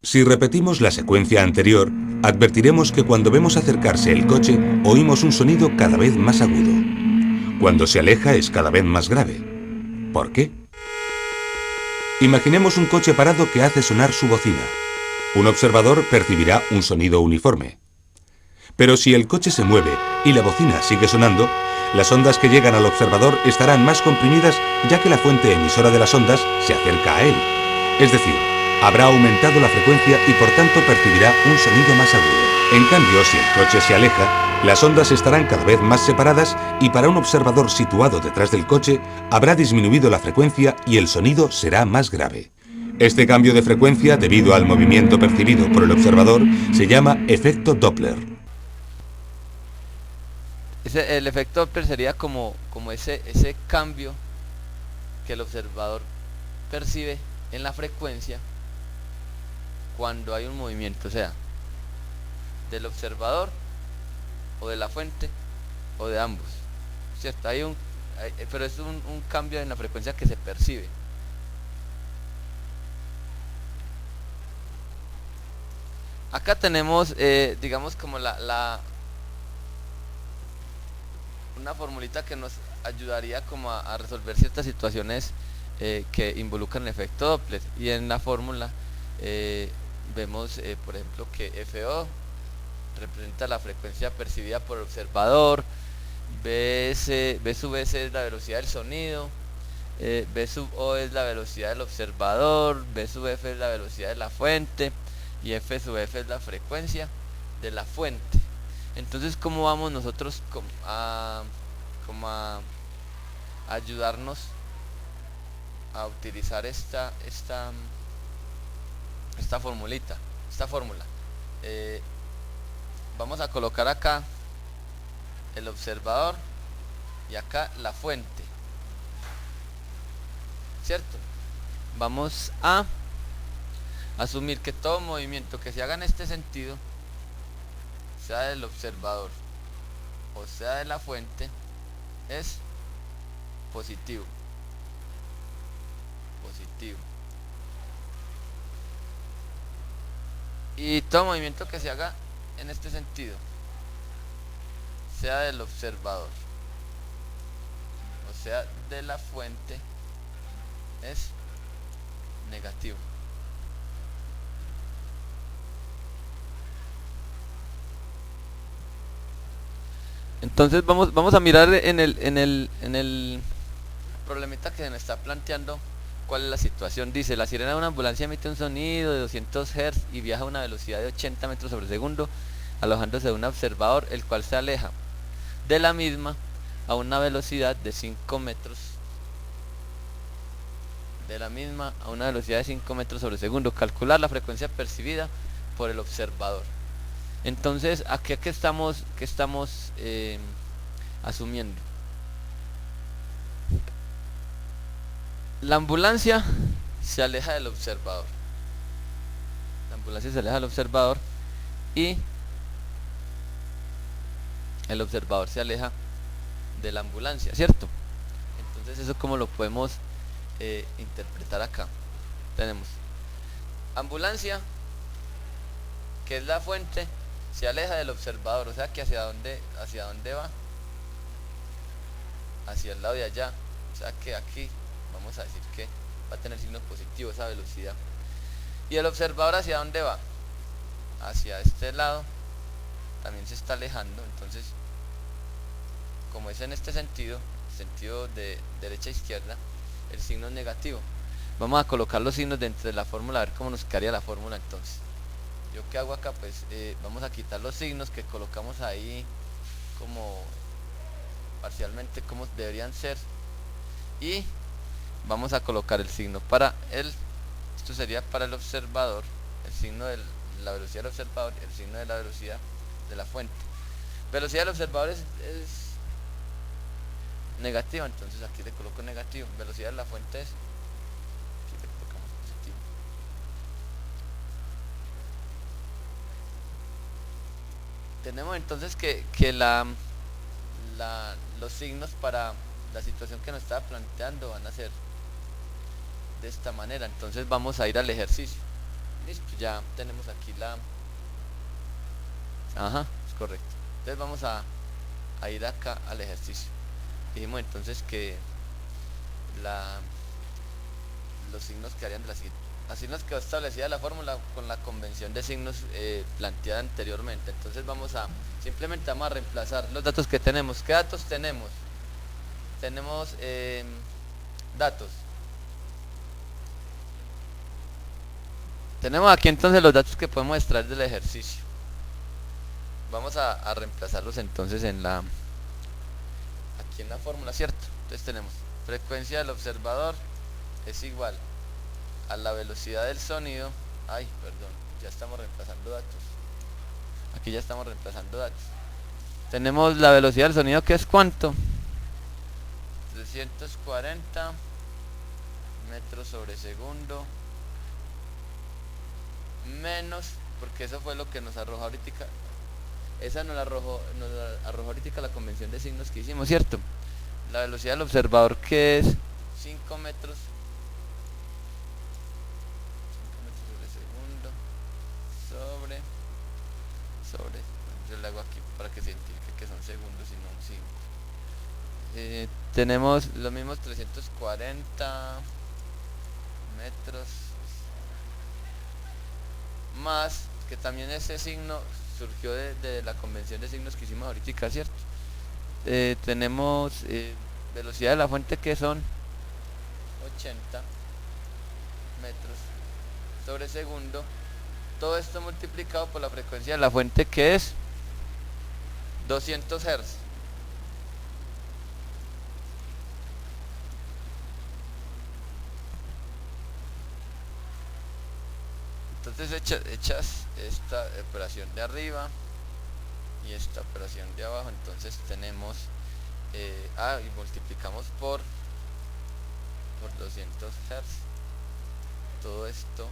Si repetimos la secuencia anterior, advertiremos que cuando vemos acercarse el coche, oímos un sonido cada vez más agudo. Cuando se aleja es cada vez más grave. ¿Por qué? Imaginemos un coche parado que hace sonar su bocina. Un observador percibirá un sonido uniforme. Pero si el coche se mueve y la bocina sigue sonando, las ondas que llegan al observador estarán más comprimidas, ya que la fuente emisora de las ondas se acerca a él. Es decir, habrá aumentado la frecuencia y por tanto percibirá un sonido más agudo. En cambio, si el coche se aleja, las ondas estarán cada vez más separadas y para un observador situado detrás del coche habrá disminuido la frecuencia y el sonido será más grave. Este cambio de frecuencia, debido al movimiento percibido por el observador, se llama efecto Doppler. El efecto Doppler sería como ese cambio que el observador percibe en la frecuencia cuando hay un movimiento, o sea, del observador o de la fuente o de ambos, ¿cierto? Pero es un cambio en la frecuencia que se percibe. Acá tenemos, digamos, como una formulita que nos ayudaría como a resolver ciertas situaciones que involucran el efecto Doppler. Y en la fórmula vemos, por ejemplo, que FO representa la frecuencia percibida por el observador, B sub S es la velocidad del sonido, B sub O es la velocidad del observador, B sub F es la velocidad de la fuente y F sub F es la frecuencia de la fuente. Entonces, ¿cómo vamos nosotros a ayudarnos a utilizar esta formulita, esta fórmula? Vamos a colocar acá el observador y acá la fuente, ¿cierto? Vamos a asumir que todo movimiento que se haga en este sentido, sea del observador o sea de la fuente, es positivo. Y todo movimiento que se haga en este sentido, sea del observador o sea de la fuente, es negativo. Entonces vamos a mirar en el problemita que se nos está planteando cuál es la situación. Dice: la sirena de una ambulancia emite un sonido de 200 Hz y viaja a una velocidad de 80 metros sobre segundo, alojándose de un observador, el cual se aleja de la misma a una velocidad de 5 metros. Sobre segundo. Calcular la frecuencia percibida por el observador. Entonces, aquí ¿qué estamos asumiendo? La ambulancia se aleja del observador. Y el observador se aleja de la ambulancia, ¿cierto? Entonces, eso como lo podemos interpretar acá. Tenemos ambulancia, que es la fuente, se aleja del observador, o sea que hacia dónde va, hacia el lado de allá, o sea que aquí vamos a decir que va a tener signo positivo esa velocidad. Y el observador, ¿hacia dónde va? Hacia este lado, también se está alejando. Entonces, como es en este sentido de derecha a izquierda, el signo es negativo. Vamos a colocar los signos dentro de la fórmula, a ver cómo nos quedaría la fórmula. Entonces, ¿yo qué hago acá? Pues vamos a quitar los signos que colocamos ahí como parcialmente como deberían ser, y vamos a colocar el signo esto sería para el observador, el signo de la velocidad del observador y el signo de la velocidad de la fuente. Velocidad del observador es negativa, entonces aquí le coloco negativo. Velocidad de la fuente es, aquí le colocamos positivo. Tenemos entonces que los signos para la situación que nos estaba planteando van a ser de esta manera. Entonces vamos a ir al ejercicio. Listo, ya tenemos aquí la... Ajá, es correcto. Entonces vamos a ir acá al ejercicio. Dijimos entonces que los signos quedarían de la siguiente. Así nos quedó establecida la fórmula con la convención de signos planteada anteriormente. Entonces simplemente vamos a reemplazar los datos que tenemos. ¿Qué datos tenemos? Tenemos datos. Tenemos aquí entonces los datos que podemos extraer del ejercicio. Vamos a reemplazarlos entonces aquí en la fórmula, ¿cierto? Entonces tenemos frecuencia del observador es igual a la velocidad del sonido. Ay, perdón, ya estamos reemplazando datos. Aquí ya estamos reemplazando datos. Tenemos la velocidad del sonido, que es ¿cuánto? 340 metros sobre segundo menos, porque eso fue lo que nos arrojó ahorita. Esa nos arrojó ahorita la convención de signos que hicimos, ¿cierto? La velocidad del observador, que es 5 metros sobre segundo sobre yo le hago aquí para que se identifique que son segundos y no un 5. Tenemos los mismos 340 metros más, que también ese signo surgió de la convención de signos que hicimos ahorita, ¿cierto? Tenemos velocidad de la fuente, que son 80 metros sobre segundo. Todo esto multiplicado por la frecuencia de la fuente, que es 200 Hz. Entonces hechas esta operación de arriba y esta operación de abajo, entonces tenemos y multiplicamos por 200 Hz. Todo esto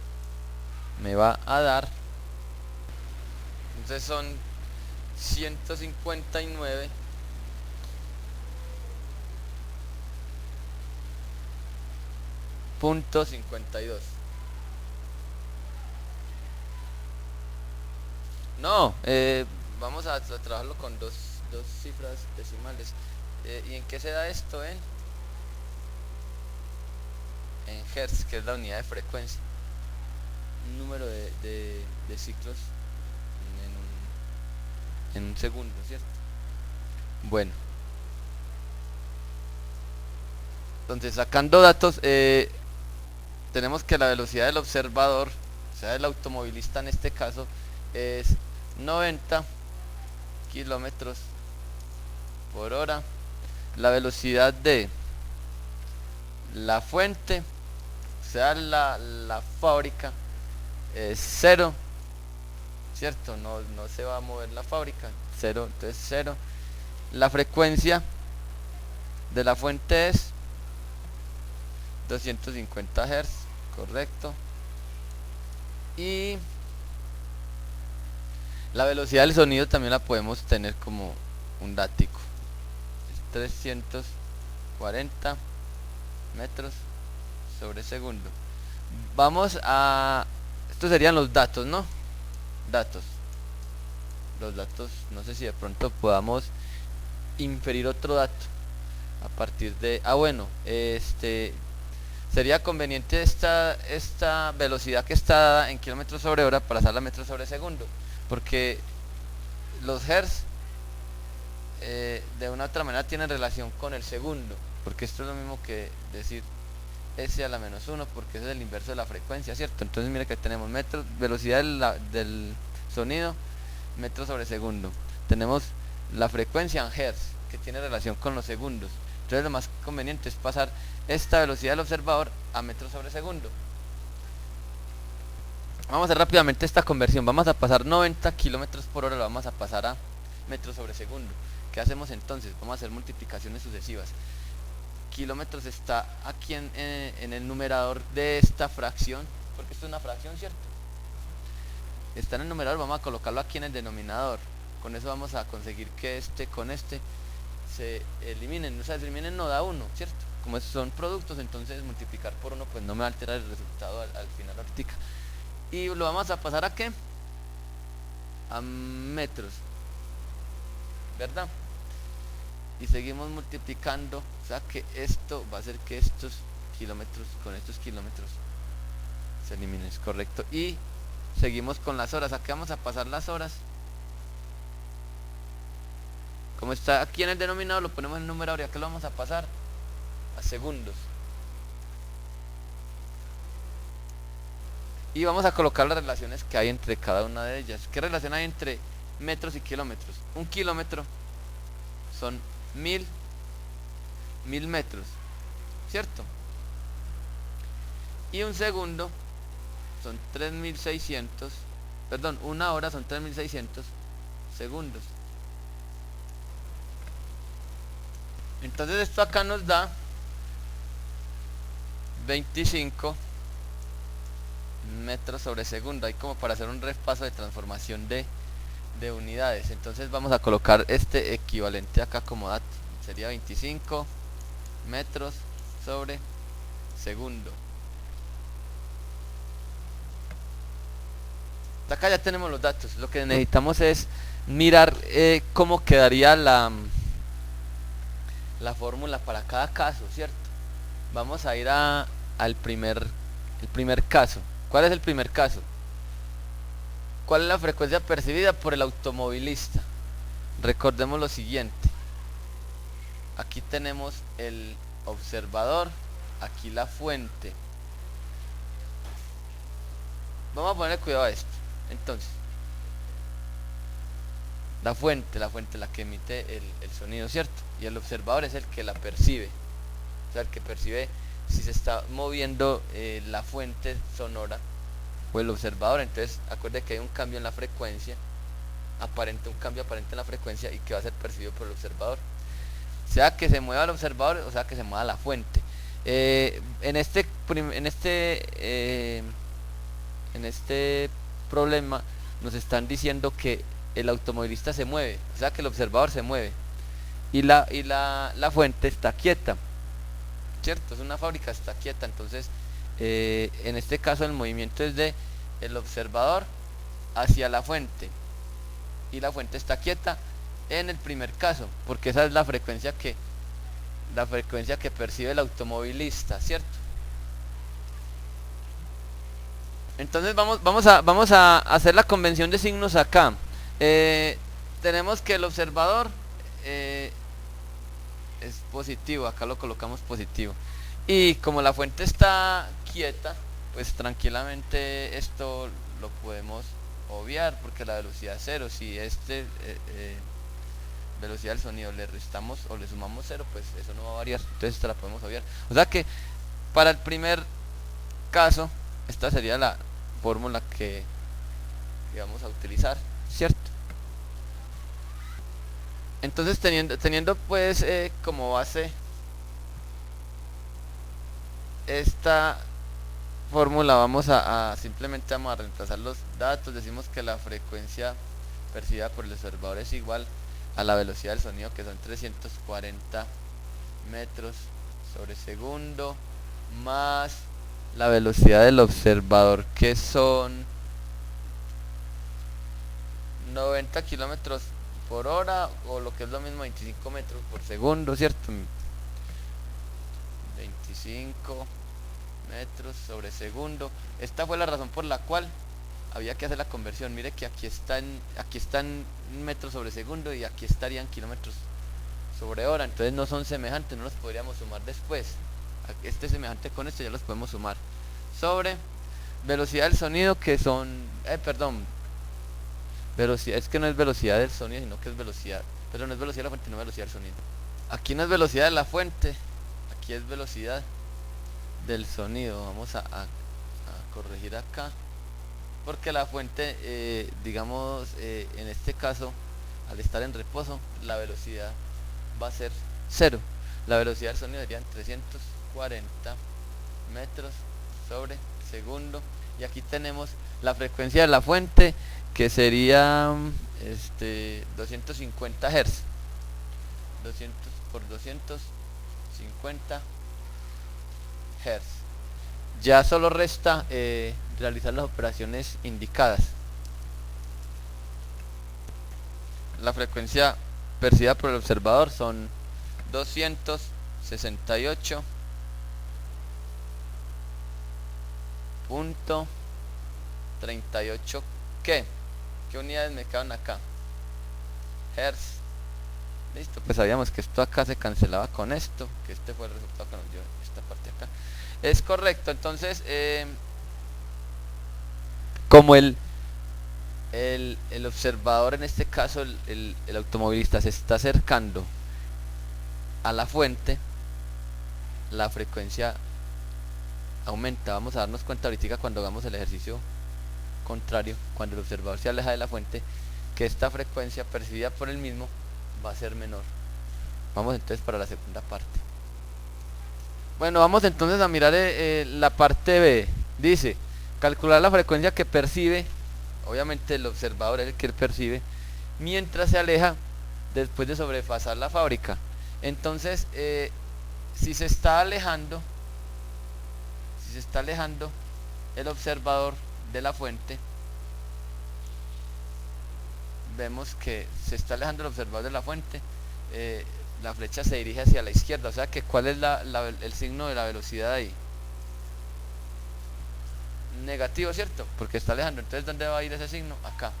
me va a dar, entonces son 159.52. No, vamos a trabajarlo con dos cifras decimales. ¿Y en qué se da esto? En Hertz, que es la unidad de frecuencia. Un número de ciclos en un segundo, ¿cierto? Bueno, entonces sacando datos, tenemos que la velocidad del observador, o sea del automovilista en este caso, es 90 kilómetros por hora. La velocidad de la fuente, o sea la fábrica, es 0, ¿cierto? No se va a mover la fábrica, 0, entonces 0. La frecuencia de la fuente es 250 Hz, correcto. Y la velocidad del sonido también la podemos tener como un dático, es 340 metros sobre segundo. Vamos a... estos serían los datos, ¿no? Los datos, no sé si de pronto podamos inferir otro dato a partir de... bueno, sería conveniente esta velocidad que está dada en kilómetros sobre hora para pasarla a metros sobre segundo, porque los hertz de una u otra manera tienen relación con el segundo, porque esto es lo mismo que decir s a la menos 1, porque ese es el inverso de la frecuencia, ¿cierto? Entonces mira que tenemos metros, velocidad del sonido, metros sobre segundo. Tenemos la frecuencia en hertz, que tiene relación con los segundos. Entonces lo más conveniente es pasar esta velocidad del observador a metros sobre segundo. Vamos a hacer rápidamente esta conversión. Vamos a pasar 90 kilómetros por hora, lo vamos a pasar a metros sobre segundo. ¿Qué hacemos entonces? Vamos a hacer multiplicaciones sucesivas. Kilómetros está aquí en el numerador de esta fracción, porque esto es una fracción, ¿cierto? Está en el numerador, vamos a colocarlo aquí en el denominador. Con eso vamos a conseguir que este con este se eliminen, o sea, se eliminen no da 1, ¿cierto? Como son productos, entonces multiplicar por 1 pues no me va a alterar el resultado al final ahorita. y lo vamos a pasar ¿a qué? A metros, ¿verdad? Y seguimos multiplicando, o sea que esto va a hacer que estos kilómetros con estos kilómetros se eliminen, es correcto. Y seguimos con las horas. Aquí vamos a pasar las horas. Como está aquí en el denominador, lo ponemos en numerador. ¿Y a qué lo vamos a pasar? A segundos. Y vamos a colocar las relaciones que hay entre cada una de ellas. ¿Qué relación hay entre metros y kilómetros? Un kilómetro son 1000 metros, ¿cierto? Y un segundo son 3600, perdón, una hora son 3600 segundos. Entonces esto acá nos da 25 metros sobre segundo. Ahí como para hacer un repaso de transformación de unidades. Entonces vamos a colocar este equivalente acá como dato. Sería 25 metros sobre segundo. Acá ya tenemos los datos. Lo que necesitamos es mirar cómo quedaría la fórmula para cada caso, ¿cierto? Vamos a ir al primer caso. ¿Cuál es el primer caso? ¿Cuál es la frecuencia percibida por el automovilista? Recordemos lo siguiente. Aquí tenemos el observador, aquí la fuente. Vamos a poner cuidado a esto. Entonces, la fuente la que emite el sonido, ¿cierto? Y el observador es el que la percibe. O sea, el que percibe si se está moviendo la fuente sonora o el observador. Entonces acuerde que hay un cambio en la frecuencia aparente, un cambio aparente en la frecuencia, y que va a ser percibido por el observador, sea que se mueva el observador o sea que se mueva la fuente. En este problema nos están diciendo que el automovilista se mueve, o sea que el observador se mueve y la fuente está quieta, ¿cierto? Es una fábrica, está quieta. Entonces en este caso el movimiento es de el observador hacia la fuente, y la fuente está quieta en el primer caso, porque esa es la frecuencia que percibe el automovilista, ¿cierto? Entonces vamos a hacer la convención de signos acá. Tenemos que el observador es positivo, acá lo colocamos positivo, y como la fuente está quieta, pues tranquilamente esto lo podemos obviar, porque la velocidad es cero. Si velocidad del sonido le restamos o le sumamos cero, pues eso no va a variar, entonces esta la podemos obviar. O sea que para el primer caso esta sería la fórmula que vamos a utilizar, ¿cierto? Entonces teniendo pues como base esta fórmula, vamos simplemente vamos a reemplazar los datos. Decimos que la frecuencia percibida por el observador es igual a la velocidad del sonido, que son 340 metros sobre segundo, más la velocidad del observador, que son 90 kilómetros por hora, o lo que es lo mismo 25 metros por segundo, ¿cierto? 25 metros sobre segundo. Esta fue la razón por la cual había que hacer la conversión. Mire que aquí están metros sobre segundo y aquí estarían kilómetros sobre hora. Entonces no son semejantes, no los podríamos sumar después. Este semejante con este ya los podemos sumar. Sobre velocidad del sonido, que son velocidad, es que no es velocidad del sonido, sino que es velocidad, pero no es velocidad de la fuente, no es velocidad del sonido. Aquí no es velocidad de la fuente, aquí es velocidad del sonido. Vamos a corregir acá, porque la fuente digamos en este caso, al estar en reposo, la velocidad va a ser cero. La velocidad del sonido serían 340 metros sobre segundo, y aquí tenemos la frecuencia de la fuente, que sería 250 Hz. 200 por 250 Hz. Ya solo resta realizar las operaciones indicadas. La frecuencia percibida por el observador son 268.38. ¿Qué unidades me quedan acá? Hertz. Listo, pues sabíamos que esto acá se cancelaba con esto, que este fue el resultado que nos dio esta parte acá. Es correcto, entonces como el observador, en este caso el automovilista, se está acercando a la fuente, la frecuencia aumenta. Vamos a darnos cuenta ahorita cuando hagamos el ejercicio contrario, cuando el observador se aleja de la fuente, que esta frecuencia percibida por el mismo va a ser menor. Vamos entonces para la segunda parte. Bueno, vamos entonces a mirar la parte B. Dice, calcular la frecuencia que percibe, obviamente el observador es el que percibe, mientras se aleja después de sobrepasar la fábrica. Entonces, si se está alejando el observador de la fuente, vemos que se está alejando el observador de la fuente, la flecha se dirige hacia la izquierda. O sea que ¿cuál es el signo de la velocidad ahí? Negativo, ¿cierto? Porque está alejando. Entonces, ¿dónde va a ir ese signo? Acá.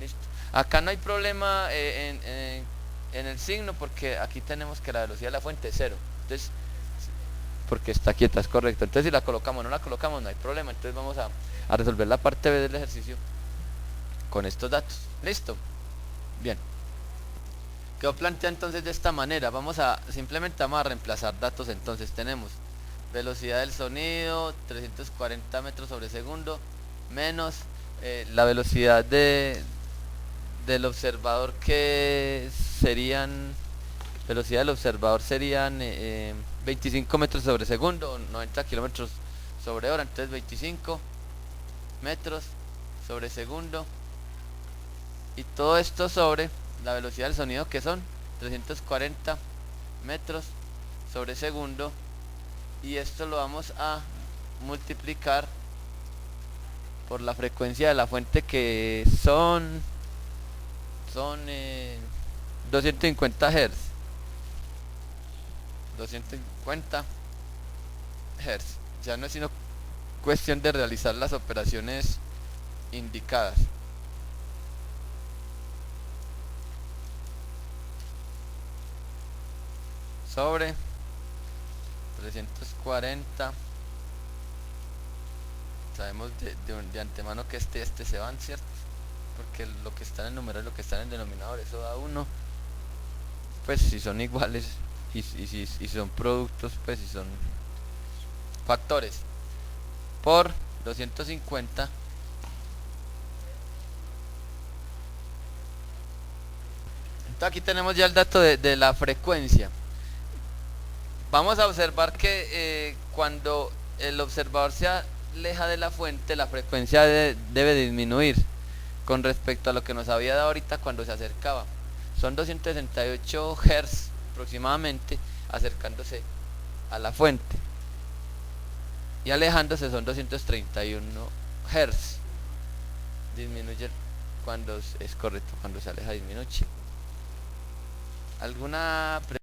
Listo. Acá no hay problema en el signo, porque aquí tenemos que la velocidad de la fuente es 0. Entonces, porque está quieta, es correcto. Entonces, si la colocamos o no la colocamos, no hay problema. Entonces vamos a resolver la parte B del ejercicio con estos datos. Listo. Bien. Quedó planteado entonces de esta manera. Simplemente vamos a reemplazar datos. Entonces tenemos velocidad del sonido 340 metros sobre segundo menos la velocidad del observador, que serían 25 metros sobre segundo, 90 kilómetros sobre hora. Entonces 25 metros sobre segundo, y todo esto sobre la velocidad del sonido, que son 340 metros sobre segundo, y esto lo vamos a multiplicar por la frecuencia de la fuente, que son 250 Hz. 250 Hz. Ya no es sino cuestión de realizar las operaciones indicadas. Sobre 340. Sabemos de antemano que este se van, ¿cierto? Porque lo que está en el numerador y lo que está en el denominador, eso da 1. Pues si son iguales y si son productos, pues si son factores, por 250. Entonces aquí tenemos ya el dato de la frecuencia. Vamos a observar que cuando el observador se aleja de la fuente, la frecuencia debe disminuir con respecto a lo que nos había dado ahorita cuando se acercaba. Son 268 Hz aproximadamente acercándose a la fuente, y alejándose son 231 Hz. Disminuye cuando es correcto, cuando se aleja disminuye. ¿Alguna pregunta?